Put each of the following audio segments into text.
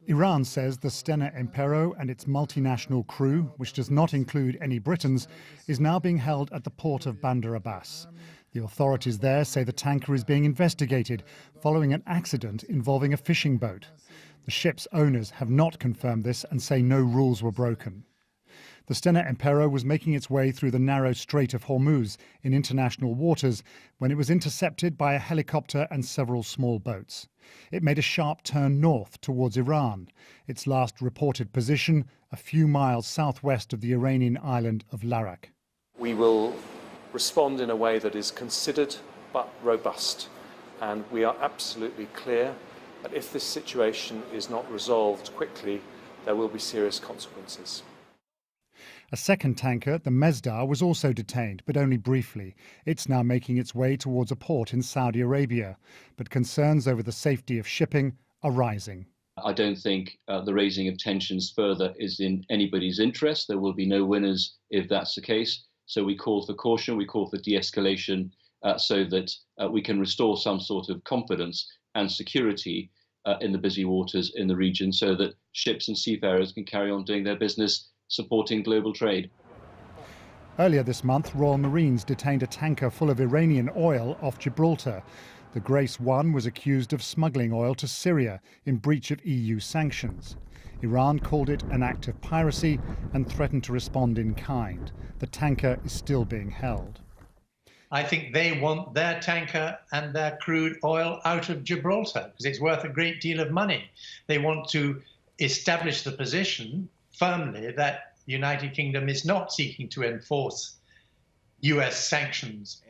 Iran says the Stena Impero and its multinational crew, which does not include any Britons, is now being held at the port of Bandar Abbas. The authorities there say the tanker is being investigated following an accident involving a fishing boat. The ship's owners have not confirmed this and say no rules were broken. The Stena Impero was making its way through the narrow Strait of Hormuz in international waters when it was intercepted by a helicopter and several small boats. It made a sharp turn north towards Iran, its last reported position a few miles southwest of the Iranian island of Larak. We will respond in a way that is considered but robust, and we are absolutely clear that if this situation is not resolved quickly, there will be serious consequences. A second tanker, the Mesdar, was also detained, but only briefly. It's now making its way towards a port in Saudi Arabia, but concerns over the safety of shipping are rising. I don't think the raising of tensions further is in anybody's interest. There will be no winners if that's the case. So we call for caution, we call for de-escalation so that we can restore some sort of confidence and security in the busy waters in the region so that ships and seafarers can carry on doing their business supporting global trade. Earlier this month, Royal Marines detained a tanker full of Iranian oil off Gibraltar. The Grace 1 was accused of smuggling oil to Syria in breach of EU sanctions. Iran called it an act of piracy and threatened to respond in kind. The tanker is still being held. I think they want their tanker and their crude oil out of Gibraltar because it's worth a great deal of money. They want to establish the position firmly that the United Kingdom is not seeking to enforce US sanctions.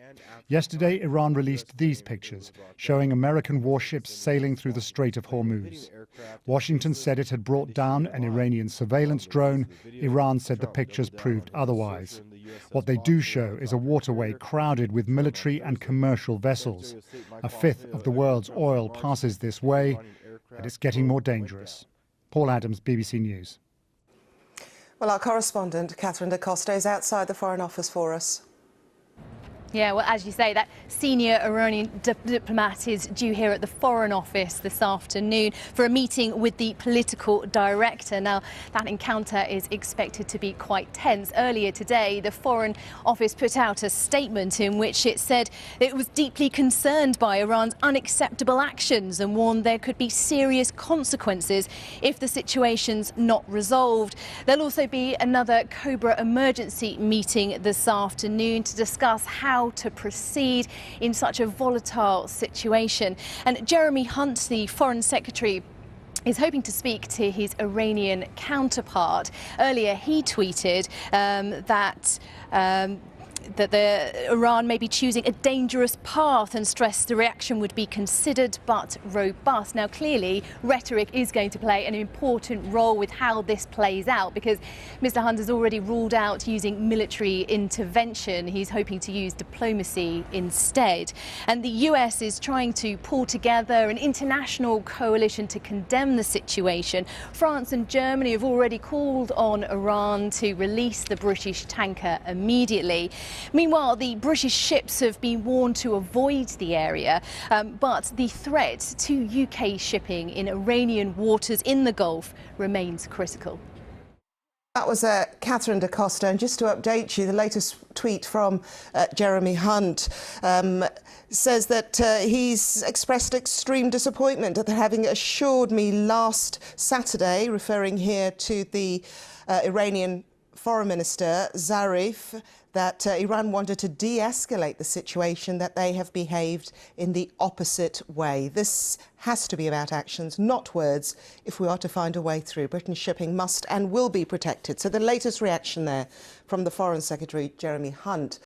Yesterday, Iran released these pictures showing American warships sailing through the Strait of Hormuz. Washington said it had brought down an Iranian surveillance drone. Iran said the pictures proved otherwise. What they do show is a waterway crowded with military and commercial vessels. A fifth of the world's oil passes this way, and it's getting more dangerous. Paul Adams, BBC News. Well, our correspondent, Catherine da Costa, is outside the Foreign Office for us. Yeah, well, as you say, that senior Iranian diplomat is due here at the Foreign Office this afternoon for a meeting with the political director. Now, that encounter is expected to be quite tense. Earlier today, the Foreign Office put out a statement in which it said it was deeply concerned by Iran's unacceptable actions and warned there could be serious consequences if the situation's not resolved. There'll also be another Cobra emergency meeting this afternoon to discuss how to proceed in such a volatile situation. And Jeremy Hunt, the Foreign Secretary, is hoping to speak to his Iranian counterpart. Earlier, he tweeted that Iran may be choosing a dangerous path and stressed the reaction would be considered but robust. Now, clearly, rhetoric is going to play an important role with how this plays out because Mr. Hunt has already ruled out using military intervention. He's hoping to use diplomacy instead. And the US is trying to pull together an international coalition to condemn the situation. France and Germany have already called on Iran to release the British tanker immediately. Meanwhile, the British ships have been warned to avoid the area, but the threat to UK shipping in Iranian waters in the Gulf remains critical. That was Catherine da Costa, and just to update you, the latest tweet from Jeremy Hunt says that he's expressed extreme disappointment at having assured me last Saturday, referring here to the Iranian Foreign Minister Zarif, that Iran wanted to de-escalate the situation, that they have behaved in the opposite way. This has to be about actions, not words, if we are to find a way through. Britain's shipping must and will be protected. So the latest reaction there from the Foreign Secretary, Jeremy Hunt.